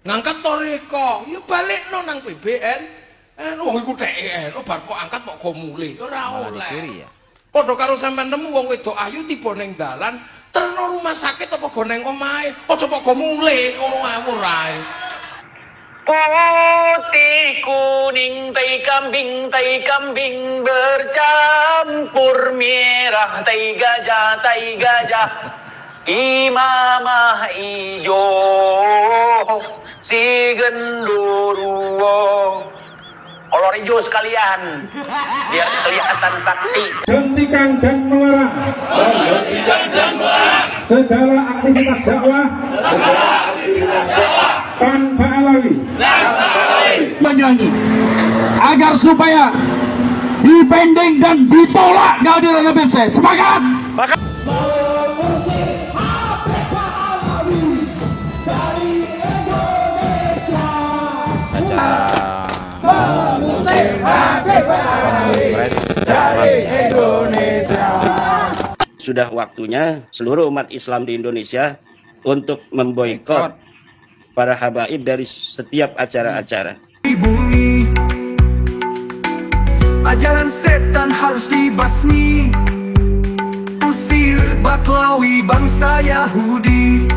ngangkat toreko ya balikno nang PBN. Wong iku TEN bar kok angkat kok go mulih ora oleh. Padha karo sampean nemu wong wedok ayu tiba ning dalan terno rumah sakit apa go ning omahe aja kok go mulih ngono ae. Putih kuning tai kambing bercampur merah tai gajah imamah ijo si genderuwo olor ijo sekalian biar kelihatan sakti. Hentikan dan melarang segala aktivitas dakwah tanpa alawi menyanyi agar supaya dipending dan ditolak kehadiran Habib Syekh. Sepakat? Sudah waktunya seluruh umat Islam di Indonesia untuk memboikot para habaib dari setiap acara-acara. Di bumi, ajaran setan harus dibasmi. Usir Baklawi bangsa Yahudi.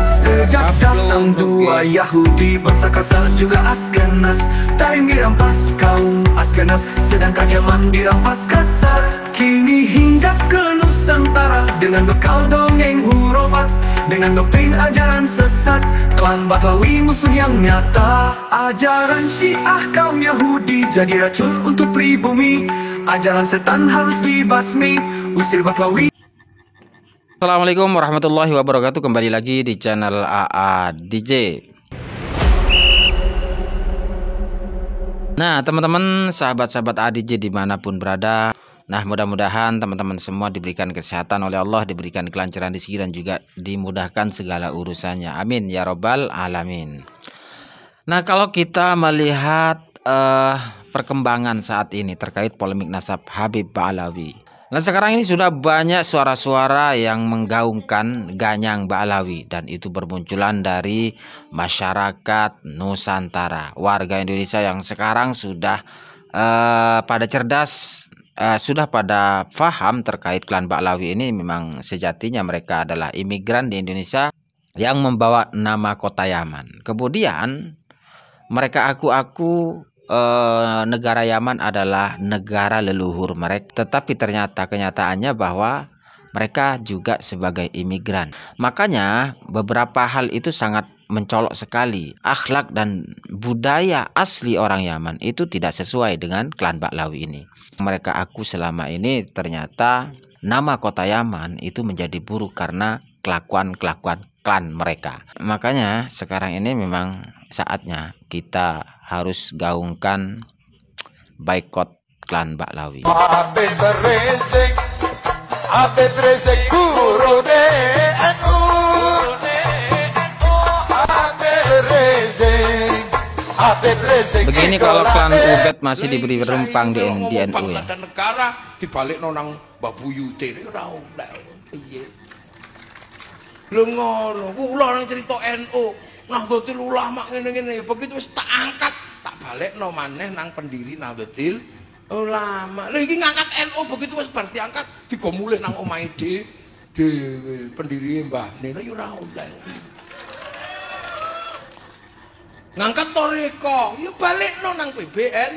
Sejak datang dua Yahudi, bangsa kasar juga Askenas. Tarim dirampas kaum Askenas, sedangkan Yaman dirampas kasar. Kini hingga ke Nusantara dengan bekal dongeng hurufat, dengan doktrin ajaran sesat, klan Baklawi musuh yang nyata. Ajaran Syiah kaum Yahudi jadi racun untuk pribumi. Ajaran setan harus dibasmi. Usir Baklawi. Assalamualaikum warahmatullahi wabarakatuh. Kembali lagi di channel AA DJ. Nah teman-teman, sahabat-sahabat ADJ dimanapun berada, nah mudah-mudahan teman-teman semua diberikan kesehatan oleh Allah, diberikan kelancaran rezeki dan juga dimudahkan segala urusannya. Amin ya robbal alamin. Nah kalau kita melihat perkembangan saat ini terkait polemik nasab Habib Ba'alawi, nah sekarang ini sudah banyak suara-suara yang menggaungkan Ganyang Ba'alawi, dan itu bermunculan dari masyarakat Nusantara, warga Indonesia yang sekarang sudah pada cerdas, sudah pada paham terkait klan Ba'alawi ini. Memang sejatinya mereka adalah imigran di Indonesia yang membawa nama kota Yaman. Kemudian mereka aku-aku negara Yaman adalah negara leluhur mereka, tetapi ternyata kenyataannya bahwa mereka juga sebagai imigran. Makanya beberapa hal itu sangat mencolok sekali. Akhlak dan budaya asli orang Yaman itu tidak sesuai dengan klan Ba'alawi ini. Mereka aku selama ini ternyata nama kota Yaman itu menjadi buruk karena kelakuan-kelakuan klan mereka. Makanya sekarang ini memang saatnya kita harus gaungkan boikot klan Ba'alawi. Begini kalau klan Ubed masih diberi rempang di NU ya. Dan negara dibalik nonang babuyute ora oleh piye. Lho ngono, kula nang cerita NU, Nahdlatul Ulama ngene-ngene, begitu wis tak angkat, tak balekno maneh nang pendiri Nahdlatul Ulama. Lha iki ngangkat NU begitu wis bar diangkat digo mulih nang omahe dhewe pendiri mbahne ya ora oleh. Ngangkat toreko ya balikno nang PBN.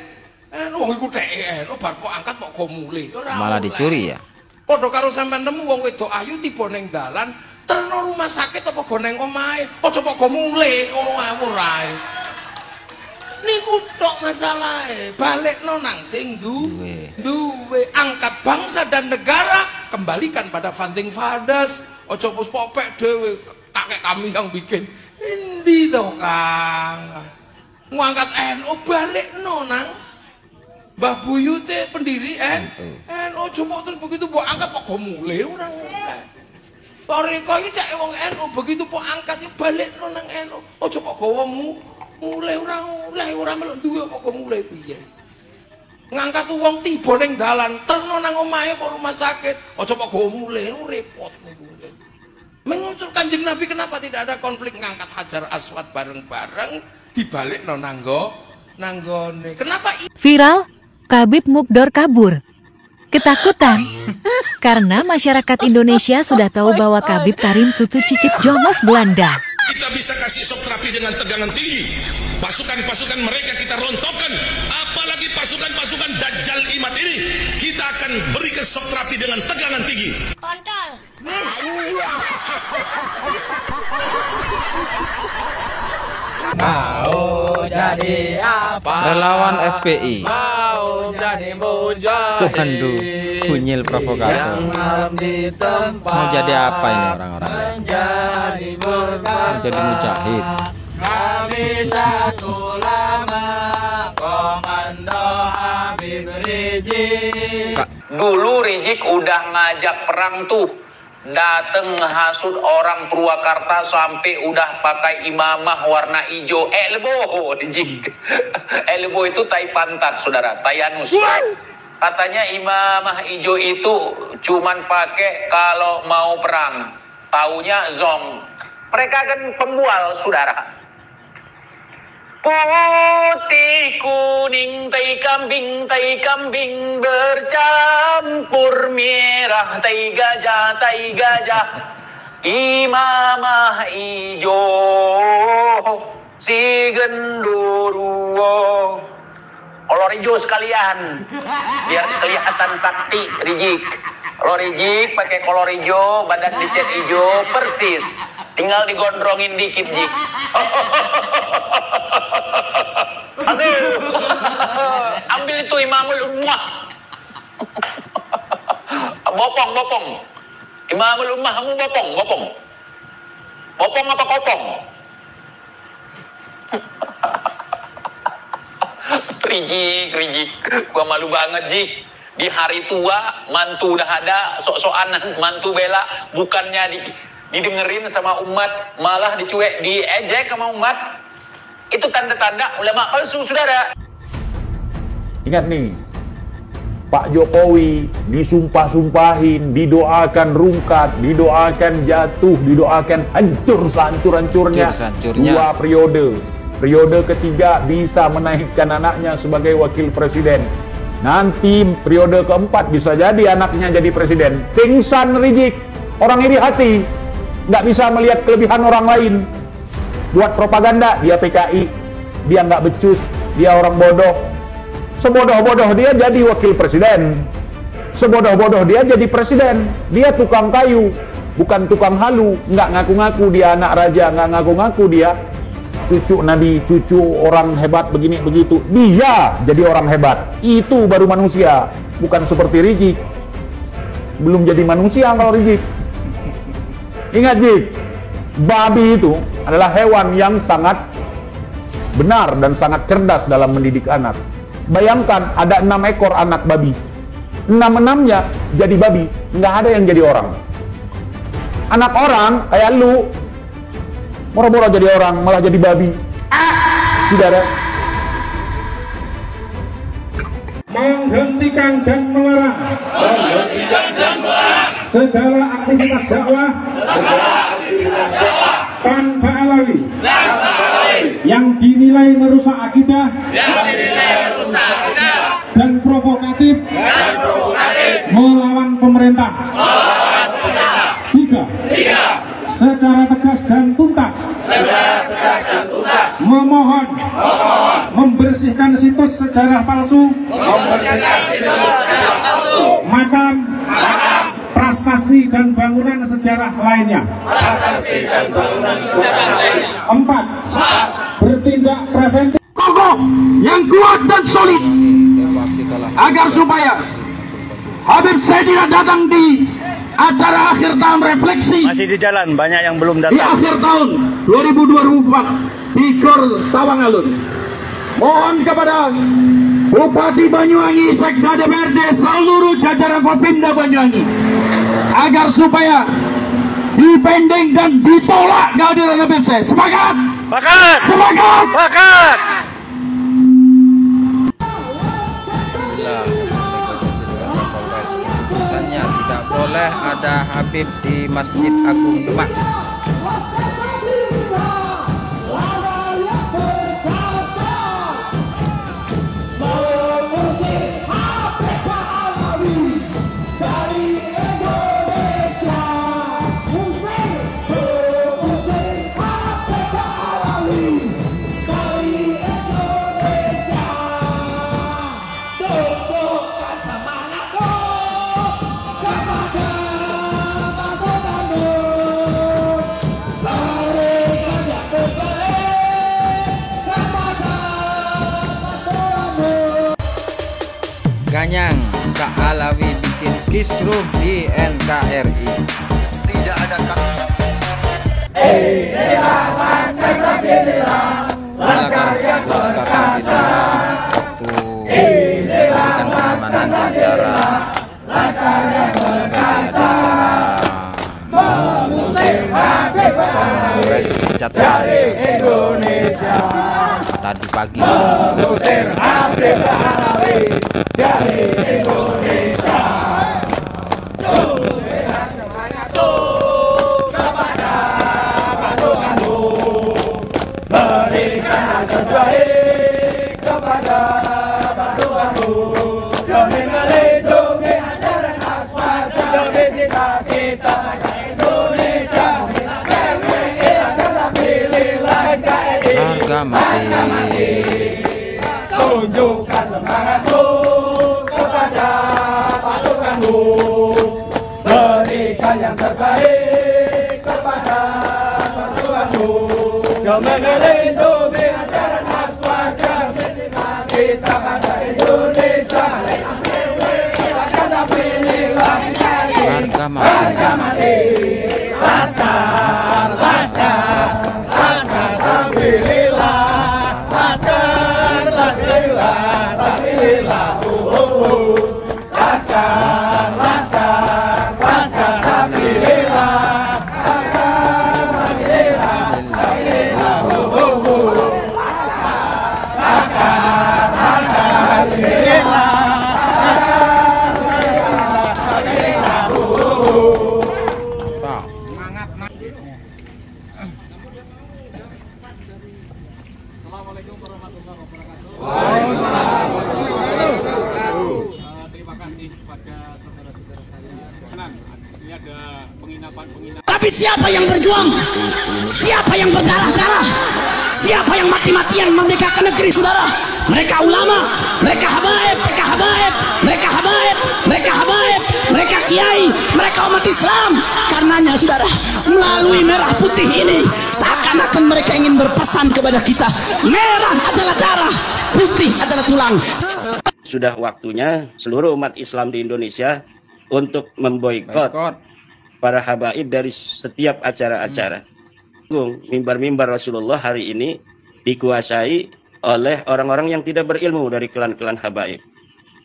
Wong iku TEN bar kok angkat kok go mulih ora oleh. Malah dicuri ya. Padha karo sampean nemu wong wedok ayu tiba ning dalan terno rumah sakit apa go ning omahe aja kok go mulih ngono ae. Niku tok masalahe, balikno nang sing duwe. Angkat bangsa dan negara, kembalikan pada founding fathers. Aja wis popek dhewe kakek kami yang bikin. Endi to Kang? Ngangkat NU balikno nang Mbah Buyute pendiri NU cuma terus begitu mbok angkat kok go mulih ora oleh. Toreko iki cek wong NU begitu kok angkat yo balikno nang NU. Aja kok gawa mulih ora oleh, ora melok duwe kok mulih piye. Ngangkat wong tiba ning dalan terno nang omahe apa rumah sakit, aja kok gawa mulih repot niku. Mengutul Kanjeng Nabi, kenapa tidak ada konflik ngangkat Hajar Aswad bareng-bareng dibalik nanggone? Kenapa Viral, Khabib Mugdor kabur. Ketakutan. Karena masyarakat Indonesia sudah tahu bahwa Khabib Karim Tutu Cicip Jomos Belanda. Kita bisa kasih shock terapi dengan tegangan tinggi. Pasukan-pasukan mereka kita rontokkan. Apalagi pasukan-pasukan Dajjal Imat ini, kita akan berikan shock terapi dengan tegangan tinggi. Kontol. Mau jadi apa? Relawan FPI. Mau jadi mujahid. Kumandu kunyil provokator. Yang malam di tempat. Mau jadi apa ini orang-orangnya? Menjadi berkata. Mau jadi mujahid. Kami tak ulama, Komando Habib Rizik. Dulu Rizik udah ngajak perang tuh, dateng hasut orang Purwakarta sampai udah pakai imamah warna hijau. Elbow Rizik. Elbow itu tai pantat, saudara, Tayanus. Katanya imamah hijau itu cuman pakai kalau mau perang. Taunya zong. Mereka kan pembual, saudara. Putih kuning tai kambing bercampur merah tai gajah imamah ijo si genderuwo kolor hijau sekalian biar kelihatan sakti Rizik. Kalau Rizik pakai kolor hijau, badan dicat hijau persis, tinggal digondrongin dikit Jik. Aduh, ambil itu Imamul Ummah. Bopong. Imamul Ummah, kamu bopong. Bopong apa kopong? Rizik. Gua malu banget, Jik. Di hari tua, mantu udah ada, sok-sokan mantu bela, bukannya didengerin sama umat, malah dicuek, diejek sama umat. Itu tanda-tanda ulama palsu, saudara. Ingat nih, Pak Jokowi disumpah-sumpahin, didoakan rungkat, didoakan jatuh, didoakan hancur sehancur-hancurnya. 2 periode. Periode ketiga bisa menaikkan anaknya sebagai wakil presiden. Nanti periode keempat bisa jadi anaknya jadi presiden. Pingsan Rizik, orang iri hati, nggak bisa melihat kelebihan orang lain. Buat propaganda, dia PKI, dia nggak becus, dia orang bodoh. Sebodoh-bodoh dia jadi wakil presiden. Sebodoh-bodoh dia jadi presiden. Dia tukang kayu, bukan tukang halu. Nggak ngaku-ngaku dia anak raja, nggak ngaku-ngaku dia cucu Nabi, cucu orang hebat begini begitu. Dia jadi orang hebat. Itu baru manusia, bukan seperti Rizik. Belum jadi manusia kalau Rizik. Ingat Jik, babi itu adalah hewan yang sangat benar dan sangat cerdas dalam mendidik anak. Bayangkan ada 6 ekor anak babi, 6-6-nya jadi babi, nggak ada yang jadi orang. Anak orang kayak lu, moro-moro jadi orang, malah jadi babi. Saudara, menghentikan dan melarang segala aktivitas dakwah tanpa alawi yang dinilai merusak akidah dan provokatif melawan pemerintah. 3. Secara tegas dan tuntas memohon membersihkan situs sejarah palsu, makam, prasasti dan bangunan sejarah lainnya. 4. Bertindak preventif kokoh yang kuat dan solid agar supaya Habib saya tidak datang di acara akhir tahun refleksi. Masih di jalan, banyak yang belum datang. Di akhir tahun 2024 di Gor Tawangalun. Mohon kepada Bupati Banyuwangi, Sekda DPRD, seluruh jajaran Popimda Banyuwangi agar supaya dipending dan ditolak kehadiran Habib saya. Sepakat? Sepakat! Sepakat! Sepakat! Tidak boleh oleh ada Habib di Masjid Agung Demak. Ganyang Kak Alawi bikin kisruh di NKRI. Tidak ada Laskar Pembina waktu memberikan pengamanan di acara Kongres Jadwal Indonesia tadi pagi. Mengusir Habib Alawi dari Indonesia. Kepada pasukanmu berikan hasil terbaik kepada pasukanmu demi melindungi ajaran khas wajah demi cita-cita Indonesia. Harga mati. Tunjukkan semangatmu kepada pasukanmu, berikan yang terbaik kepada pasukanmu demi melindungi ajaran khas wajah kita pada Indonesia. Harga mati. Laskar, laskar, laskar sabilillah, laskar sabilillah, sabilillah, laskar, laskar, laskar sabilillah, laskar sabilillah, sabilillah, laskar, laskar sabilillah. Assalamualaikum warahmatullahi wabarakatuh. Terima kasih kepada saudara-saudara saya. Ini ada penginapan. Tapi siapa yang berjuang? Siapa yang berdarah-darah? Siapa yang mati-matian memerdekakan negeri, saudara? Mereka ulama, mereka habaib, mereka habaib, mereka habaib, mereka habaib, mereka kiai, mereka umat Islam. Karenanya, saudara, melalui merah putih ini seakan-akan mereka ingin berpesan kepada kita, merah adalah darah, putih adalah tulang. Sudah waktunya seluruh umat Islam di Indonesia untuk memboikot para habaib dari setiap acara-acara. Mimbar-mimbar Rasulullah hari ini dikuasai oleh orang-orang yang tidak berilmu dari klan-klan habaib.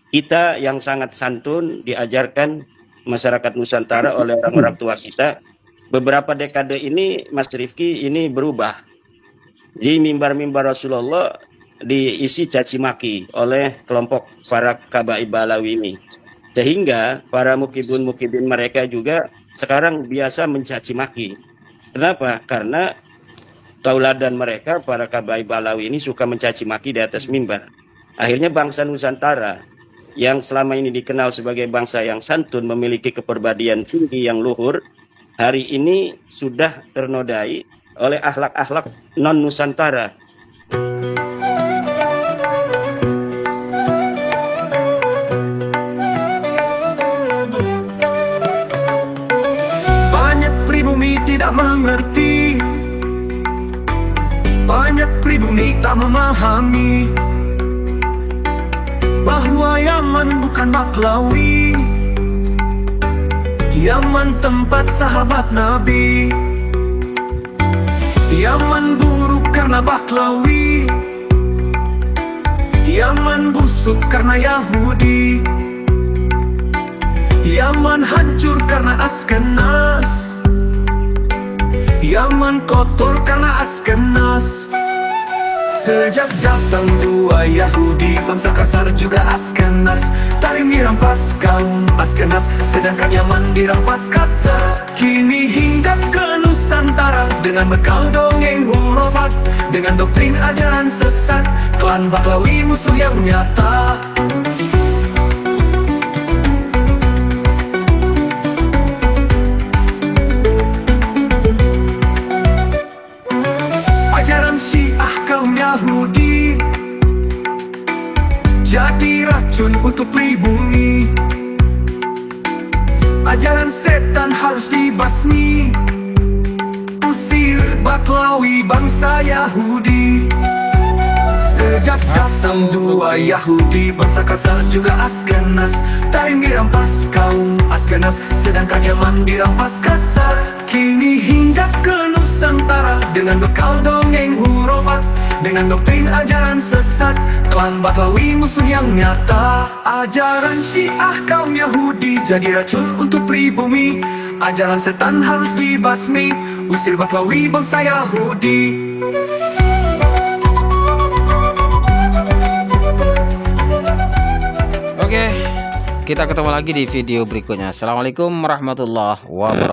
Kita yang sangat santun diajarkan masyarakat Nusantara oleh orang-orang tua kita. Beberapa dekade ini, Mas Rifki, ini berubah. Di mimbar-mimbar Rasulullah diisi caci maki oleh kelompok para kabaib Balawi ini. Sehingga para mukibun-mukibin mereka juga sekarang biasa mencaci maki. Kenapa? Karena tauladan mereka, para kabaib Balawi ini suka mencaci maki di atas mimbar. Akhirnya bangsa Nusantara yang selama ini dikenal sebagai bangsa yang santun, memiliki kepribadian tinggi yang luhur, hari ini sudah ternodai oleh akhlak-akhlak non-Nusantara. Banyak pribumi tidak mengerti, banyak pribumi tak memahami bahwa Yaman bukan Baklawi, Yaman tempat sahabat Nabi. Yaman buruk karena Baklawi, Yaman busuk karena Yahudi, Yaman hancur karena Askenas, Yaman kotor karena Askenas. Sejak datang dua Yahudi, bangsa kasar juga Askenas, Tarim dirampas kaum Askenas, sedangkan Yaman dirampas kasar. Kini hinggap ke Nusantara dengan bekal dongeng hurufat, dengan doktrin ajaran sesat, klan Baklawi musuh yang nyata. Ajaran Syiah kaum Yahudi jadi racun untuk pribumi. Ajaran setan harus dibasmi. Usir Baklawi bangsa Yahudi. Sejak datang dua Yahudi, bangsa kasar juga Askenas, Tarim dirampas kaum Askenas, sedangkan Yaman dirampas kasar. Kini hinggap ke Nusantara dengan bekal dongeng hurufat, dengan doktrin ajaran sesat, klan Baklawi musuh yang nyata. Ajaran Syiah kaum Yahudi jadi racun untuk pribumi. Ajaran setan harus dibasmi. Usir Baklawi bangsa Yahudi. Oke, kita ketemu lagi di video berikutnya. Assalamualaikum warahmatullahi wabarakatuh.